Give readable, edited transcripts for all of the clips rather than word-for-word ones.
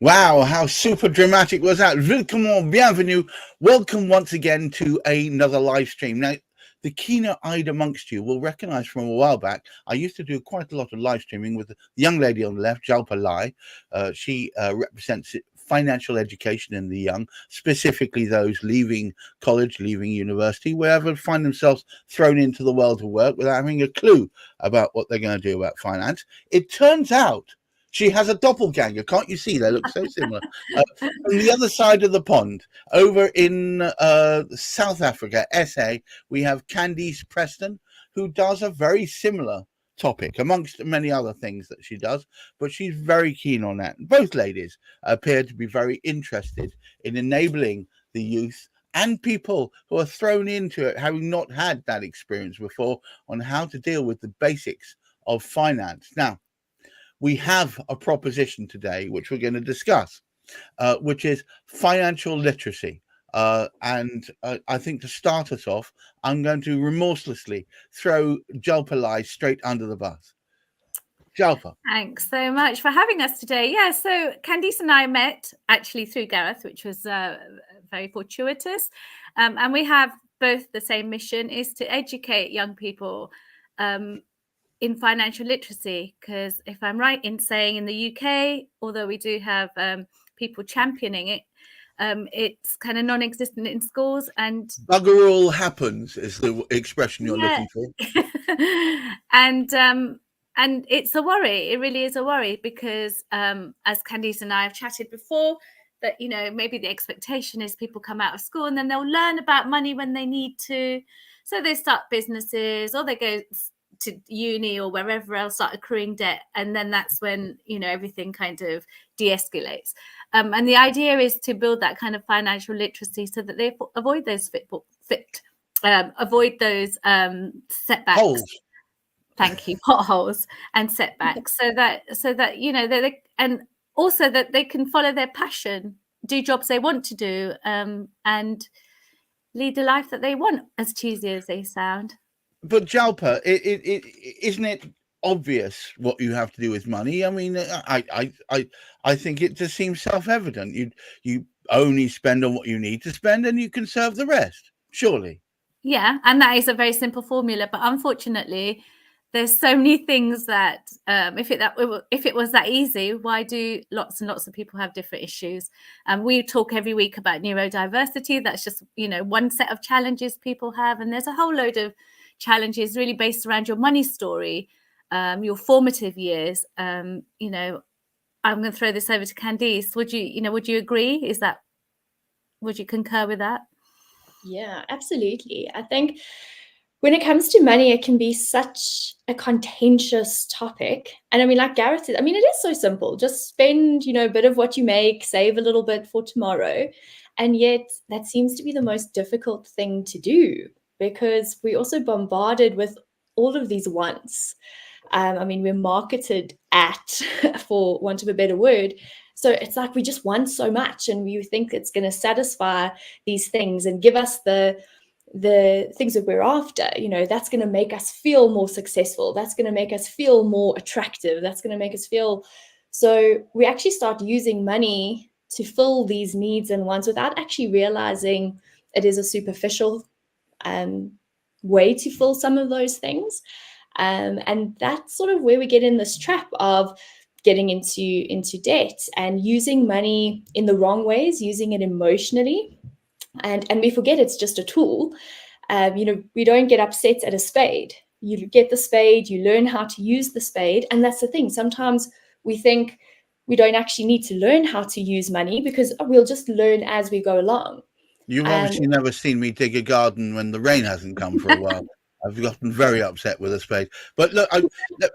Wow, how super dramatic was that? Willkommen, bienvenue. Welcome once again to another live stream. Now, the keener-eyed amongst you will recognize from a while back, I used to do quite a lot of live streaming with the young lady on the left, Jalpa Lai. She represents financial education in the young, specifically those leaving college, leaving university, wherever find themselves thrown into the world of work without having a clue about what they're going to do about finance. It turns out she has a doppelganger. Can't you see? They look so similar. From the other side of the pond, over in South Africa, SA, we have Candice Preston, who does a very similar topic, amongst many other things that she does, but she's very keen on that. Both ladies appear to be very interested in enabling the youth and people who are thrown into it, having not had that experience before, on how to deal with the basics of finance. Now, we have a proposition today, which we're going to discuss, which is financial literacy. And I think to start us off, I'm going to remorselessly throw Jalpa Lai straight under the bus. Jalpa. Thanks so much for having us today. Yeah, so Candice and I met actually through Gareth, which was very fortuitous. And we have both the same mission, is to educate young people in financial literacy, because if I'm right in saying in the UK, although we do have people championing it, it's kind of non-existent in schools. And bugger all happens is the expression you're looking for. And it's a worry. It really is a worry, because as Candice and I have chatted before, that, you know, maybe the expectation is people come out of school and then they'll learn about money when they need to. So they start businesses, or they go to uni or wherever else, start accruing debt, and then that's when, you know, everything kind of de-escalates. And the idea is to build that kind of financial literacy so that they avoid those setbacks. Holes. Thank you, potholes and setbacks, so that you know, and also that they can follow their passion, do jobs they want to do, and lead the life that they want, as cheesy as they sound. But Jalpa, isn't it obvious what you have to do with money? I mean, I think it just seems self-evident. You only spend on what you need to spend, and you conserve the rest, surely. Yeah, and that is a very simple formula. But unfortunately, there's so many things that if it was that easy, why do lots and lots of people have different issues? And we talk every week about neurodiversity. That's just, you know, one set of challenges people have, and there's a whole load of challenges really based around your money story, your formative years. You know, I'm going to throw this over to Candice. Would you agree? Would you concur with that? Yeah, absolutely. I think when it comes to money, it can be such a contentious topic. And I mean, like Gareth said, I mean, it is so simple. Just spend, you know, a bit of what you make, save a little bit for tomorrow. And yet that seems to be the most difficult thing to do, because we're also bombarded with all of these wants. I mean, we're marketed at, for want of a better word. So it's like we just want so much, and we think it's going to satisfy these things and give us the things that we're after. You know, that's going to make us feel more successful. That's going to make us feel more attractive. That's going to make us feel. So we actually start using money to fill these needs and wants without actually realizing it is a superficial way to fill some of those things. And that's sort of where we get in this trap of getting into debt and using money in the wrong ways, using it emotionally. And we forget it's just a tool. You know, we don't get upset at a spade. You get the spade, you learn how to use the spade. And that's the thing. Sometimes we think we don't actually need to learn how to use money, because we'll just learn as we go along. You've obviously never seen me dig a garden when the rain hasn't come for a while. I've gotten very upset with a spade. But look,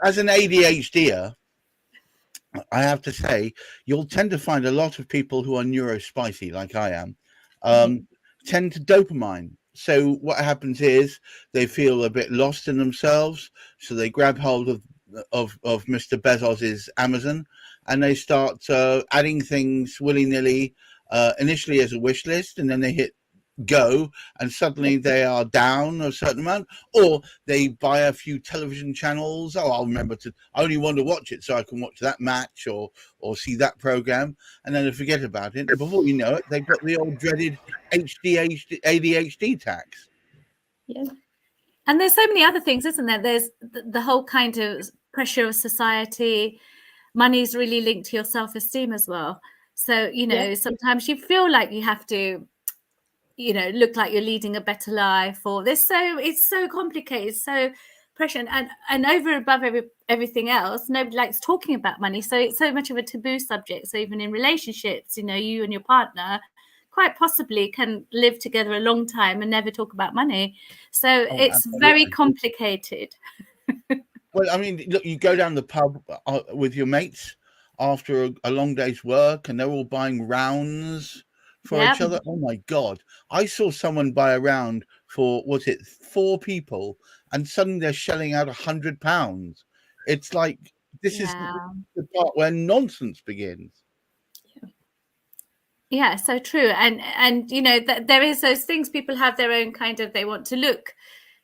as an ADHDer, I have to say, you'll tend to find a lot of people who are neurospicy, like I am, tend to dopamine. So what happens is they feel a bit lost in themselves. So they grab hold of Mr. Bezos's Amazon, and they start adding things willy-nilly, initially as a wish list, and then they hit go and suddenly they are down a certain amount, or they buy a few television channels. Oh, I'll remember I only want to watch it so I can watch that match or see that program, and then they forget about it. And before you know it, they've got the old dreaded ADHD tax. Yeah. And there's so many other things, isn't there? There's the whole kind of pressure of society. Money's really linked to your self-esteem as well. So, sometimes you feel like you have to, look like you're leading a better life, or it's so complicated, so pressure, and over and above everything else, nobody likes talking about money. So it's so much of a taboo subject. So even in relationships, you and your partner quite possibly can live together a long time and never talk about money. So it's very complicated. Well, I mean, look, you go down the pub with your mates after a long day's work, and they're all buying rounds for each other. Oh my God. I saw someone buy a round for, 4 people, and suddenly they're shelling out £100. It's like, this is the part where nonsense begins. Yeah, so true. And there is those things. People have their own kind of, they want to look,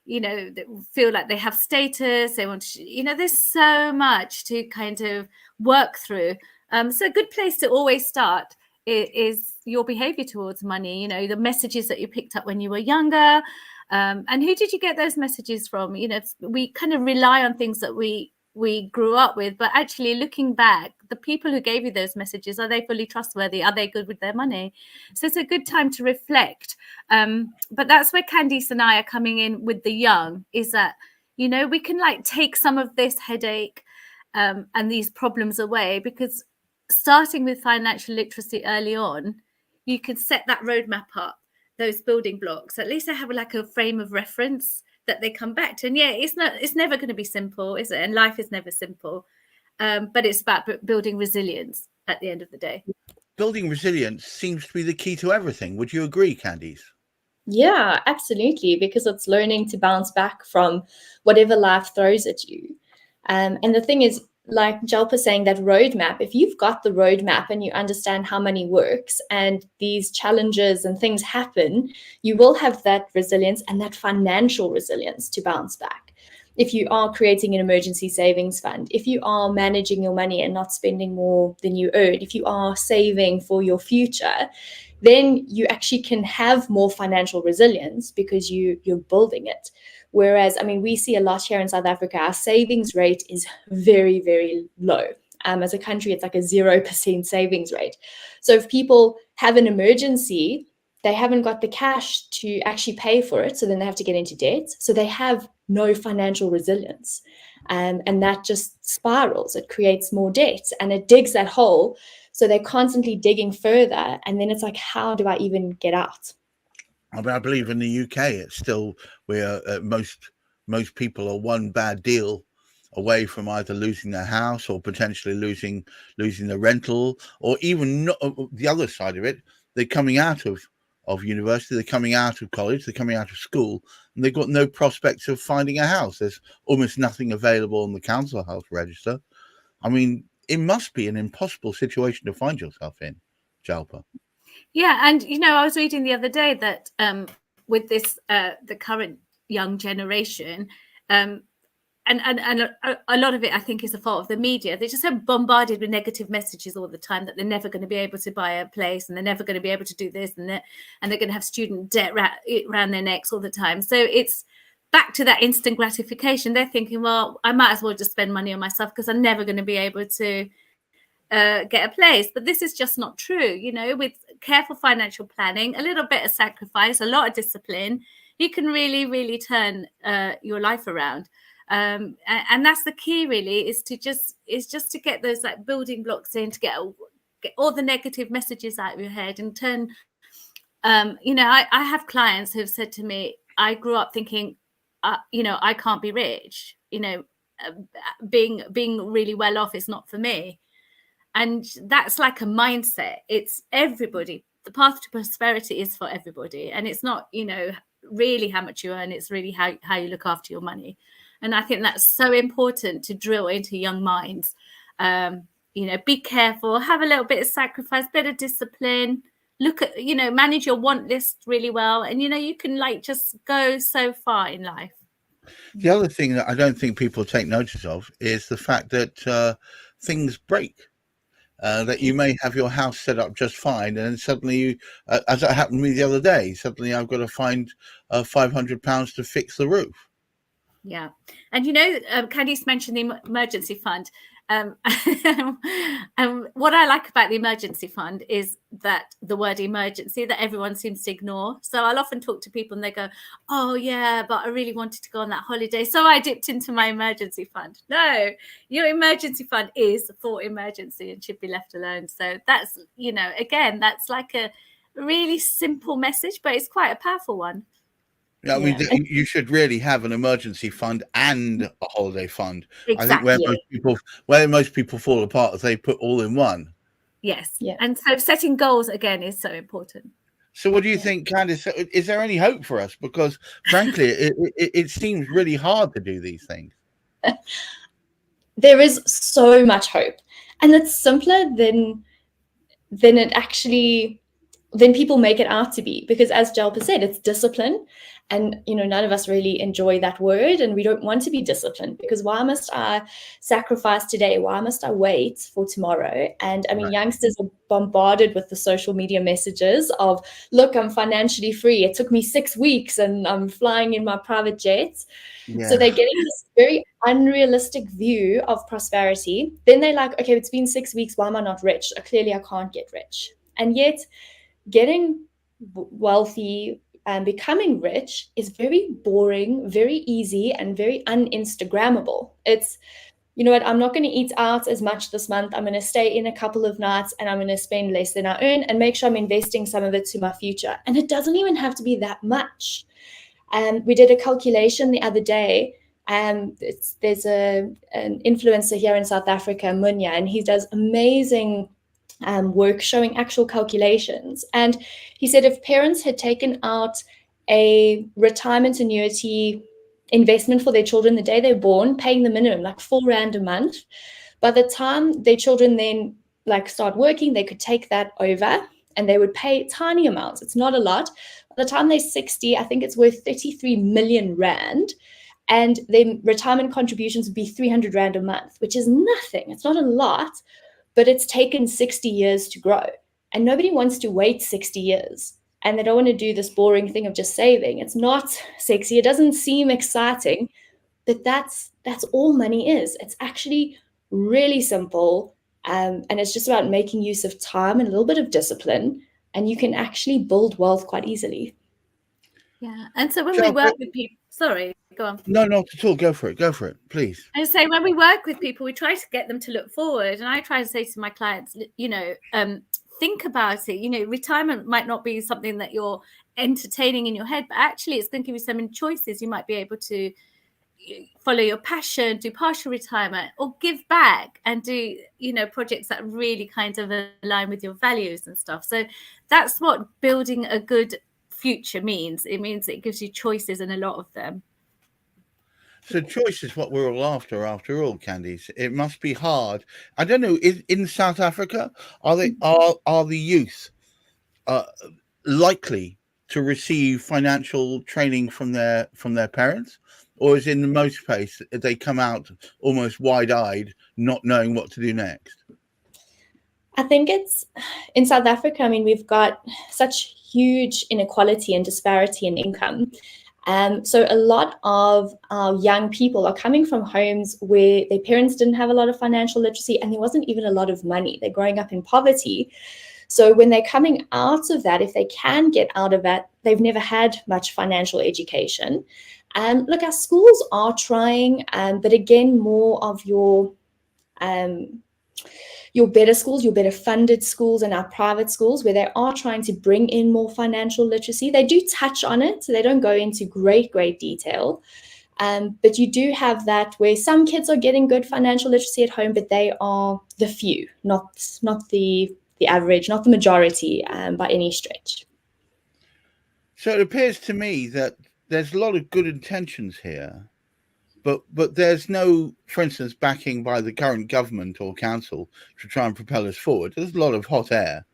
feel like they have status. They want to, there's so much to kind of work through. So a good place to always start is your behavior towards money, the messages that you picked up when you were younger. And who did you get those messages from? We kind of rely on things that we grew up with, but actually looking back, the people who gave you those messages, are they fully trustworthy? Are they good with their money? So it's a good time to reflect. But that's where Candice and I are coming in with the young, is that, we can take some of this headache and these problems away, because starting with financial literacy early on, you can set that roadmap up, those building blocks. At least they have a frame of reference that they come back to. And it's never going to be simple, is it? And life is never simple. But it's about building resilience at the end of the day. Building resilience seems to be the key to everything. Would you agree, Candice? Yeah, absolutely. Because it's learning to bounce back from whatever life throws at you. And the thing is, like Jalpa saying, that roadmap, if you've got the roadmap and you understand how money works and these challenges and things happen, you will have that resilience and that financial resilience to bounce back. If you are creating an emergency savings fund, if you are managing your money and not spending more than you earn, if you are saving for your future, then you actually can have more financial resilience because you're building it. Whereas, we see a lot here in South Africa, our savings rate is very, very low. As a country, it's like a 0% savings rate. So if people have an emergency, they haven't got the cash to actually pay for it. So then they have to get into debt. So they have no financial resilience. And that just spirals. It creates more debt and it digs that hole. So they're constantly digging further. And then it's like, how do I even get out? I believe in the UK, it's still where most people are one bad deal away from either losing their house or potentially losing the rental, or even not, the other side of it, they're coming out of university, they're coming out of college, they're coming out of school, and they've got no prospects of finding a house. There's almost nothing available on the council house register. It must be an impossible situation to find yourself in, Jalpa. Yeah, and I was reading the other day that with this the current young generation, and a lot of it, I think, is the fault of the media. They're just so bombarded with negative messages all the time that they're never going to be able to buy a place, and they're never going to be able to do this, and they're going to have student debt around their necks all the time. So it's back to that instant gratification. They're thinking, well, I might as well just spend money on myself because I'm never going to be able to get a place. But this is just not true. With careful financial planning, a little bit of sacrifice, a lot of discipline, you can really, really turn your life around. And that's the key, really, is just to get those building blocks in, to get all the negative messages out of your head and turn. I have clients who've said to me, I grew up thinking, I can't be rich. Being really well off is not for me. And that's like a mindset. It's everybody. The path to prosperity is for everybody. And it's not, really how much you earn. It's really how you look after your money. And I think that's so important to drill into young minds. Be careful, have a little bit of sacrifice, bit of discipline, look at, manage your want list really well. And, you can like just go so far in life. The other thing that I don't think people take notice of is the fact that things break. That you may have your house set up just fine, and then suddenly, as that happened to me the other day, suddenly I've got to find £500 to fix the roof. Yeah. And, Candice mentioned the emergency fund. And what I like about the emergency fund is that the word emergency that everyone seems to ignore. So I'll often talk to people and they go, oh, yeah, but I really wanted to go on that holiday, so I dipped into my emergency fund. No, your emergency fund is for emergency and should be left alone. So that's, again, that's like a really simple message, but it's quite a powerful one. I mean, you should really have an emergency fund and a holiday fund. Exactly. I think where most people fall apart is they put all in one. Yes. Yeah. And so setting goals again is so important. So what do you think, Candice? Is there any hope for us? Because frankly, it seems really hard to do these things. There is so much hope, and it's simpler than it actually than people make it out to be, because as Jalpa said, it's discipline. And, none of us really enjoy that word, and we don't want to be disciplined, because why must I sacrifice today? Why must I wait for tomorrow? And I mean, youngsters are bombarded with the social media messages of, look, I'm financially free. It took me 6 weeks and I'm flying in my private jets. Yeah. So they're getting this very unrealistic view of prosperity. Then they're like, okay, it's been 6 weeks. Why am I not rich? Clearly I can't get rich. And yet getting wealthy and becoming rich is very boring, very easy, and very un-Instagrammable. It's, you know what, I'm not going to eat out as much this month. I'm going to stay in a couple of nights and I'm going to spend less than I earn and make sure I'm investing some of it to my future. And it doesn't even have to be that much. And we did a calculation the other day. There's an influencer here in South Africa, Munya, and he does amazing work showing actual calculations. And he said if parents had taken out a retirement annuity investment for their children the day they're born, paying the minimum, like R4 a month, by the time their children then start working, they could take that over and they would pay tiny amounts. It's not a lot. By the time they're 60, I think it's worth 33 million rand. And their retirement contributions would be 300 rand a month, which is nothing. It's not a lot, but it's taken 60 years to grow. And nobody wants to wait 60 years. And they don't want to do this boring thing of just saving. It's not sexy. It doesn't seem exciting, but that's all money is. It's actually really simple. And it's just about making use of time and a little bit of discipline. And you can actually build wealth quite easily. Yeah. And so when we work with people, sorry, go on. No, not at all. Go for it, please. I say when we work with people, we try to get them to look forward. And I try to say to my clients, think about it. Retirement might not be something that you're entertaining in your head, but actually it's going to give you some choices. You might be able to follow your passion, do partial retirement, or give back and do, projects that really kind of align with your values and stuff. So that's what building a good future means. It means it gives you choices, and a lot of them. So choice is what we're all after all, Candice. It must be hard. I don't know, in South Africa, are the youth likely to receive financial training from their parents? Or is in most cases they come out almost wide-eyed, not knowing what to do next? I think it's in South Africa. I mean, we've got such huge inequality and disparity in income. So a lot of our young people are coming from homes where their parents didn't have a lot of financial literacy and there wasn't even a lot of money. They're growing up in poverty. So when they're coming out of that, if they can get out of that, they've never had much financial education. Look, our schools are trying, but again, more of your better schools, your better funded schools, and our private schools, where they are trying to bring in more financial literacy. They do touch on it, so they don't go into great detail. But you do have that where some kids are getting good financial literacy at home, but they are the few, not the average, not the majority by any stretch. So it appears to me that there's a lot of good intentions here, but there's no, for instance, backing by the current government or council to try and propel us forward. There's a lot of hot air.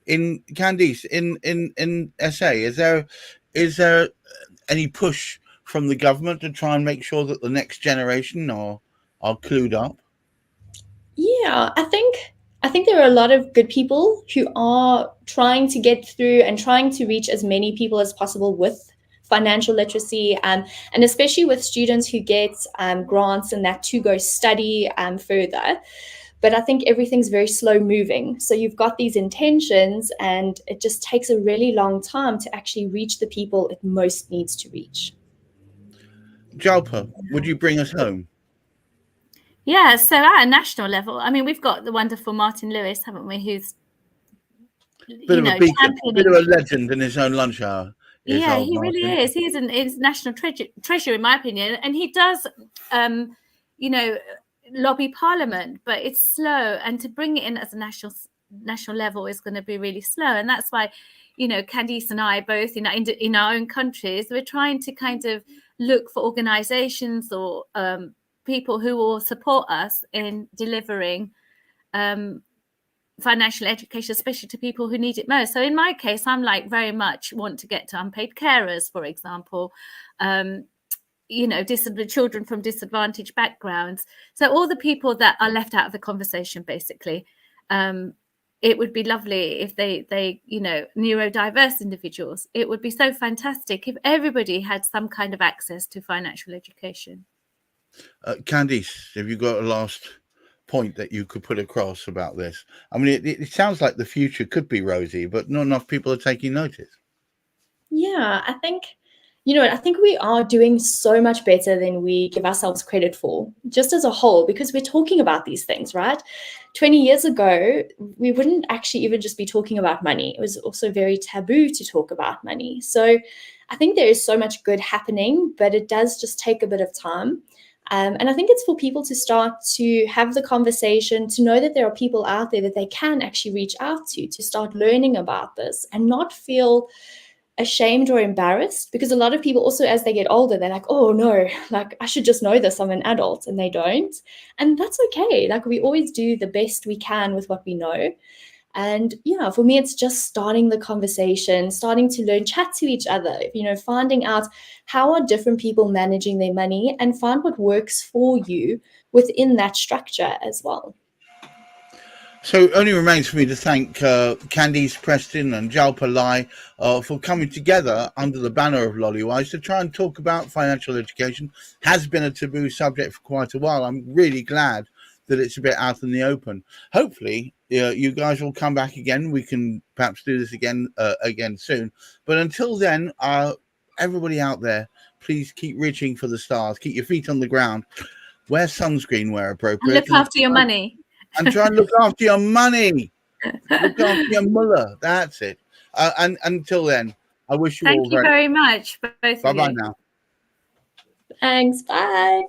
In Candice, in SA, is there any push from the government to try and make sure that the next generation are clued up? Yeah, I think there are a lot of good people who are trying to get through and trying to reach as many people as possible with financial literacy, and especially with students who get grants and that to go study further. But I think everything's very slow moving. So you've got these intentions, and it just takes a really long time to actually reach the people it most needs to reach. Jalpa, would you bring us home? Yeah, so at a national level, I mean, we've got the wonderful Martin Lewis, haven't we, who's bit of a legend in his own lunch hour. Yeah, he really is. He's an international treasure, in my opinion, and he does, lobby Parliament, but it's slow, and to bring it in as a national level is going to be really slow, and that's why, Candice and I both, in our own countries, we're trying to kind of look for organisations or people who will support us in delivering financial education, especially to people who need it most. So in my case, I'm like very much want to get to unpaid carers, for example, children from disadvantaged backgrounds. So all the people that are left out of the conversation, basically. It would be lovely if they neurodiverse individuals. It would be so fantastic if everybody had some kind of access to financial education. Candice, have you got a last point that you could put across about this? I mean, it sounds like the future could be rosy, but not enough people are taking notice. Yeah, I think, I think we are doing so much better than we give ourselves credit for, just as a whole, because we're talking about these things, right? 20 years ago, we wouldn't actually even just be talking about money. It was also very taboo to talk about money. So I think there is so much good happening, but it does just take a bit of time. And I think it's for people to start to have the conversation, to know that there are people out there that they can actually reach out to start learning about this and not feel ashamed or embarrassed, because a lot of people also, as they get older, they're like, oh no, like I should just know this, I'm an adult, and they don't. And that's okay. Like we always do the best we can with what we know. And yeah, for me, it's just starting the conversation, starting to learn, chat to each other, finding out how are different people managing their money, and find what works for you within that structure as well. So it only remains for me to thank Candice Preston and Jalpa Lai for coming together under the banner of Lollywise to try and talk about financial education. Has been a taboo subject for quite a while. I'm really glad that it's a bit out in the open. Hopefully, you guys will come back again. We can perhaps do this again soon. But until then, everybody out there, please keep reaching for the stars. Keep your feet on the ground. Wear sunscreen where appropriate. And look after your money. And try and look after your money. Look after your mullah. That's it. And until then, I wish you all Thank you very much, both of you. Bye-bye now. Thanks. Bye.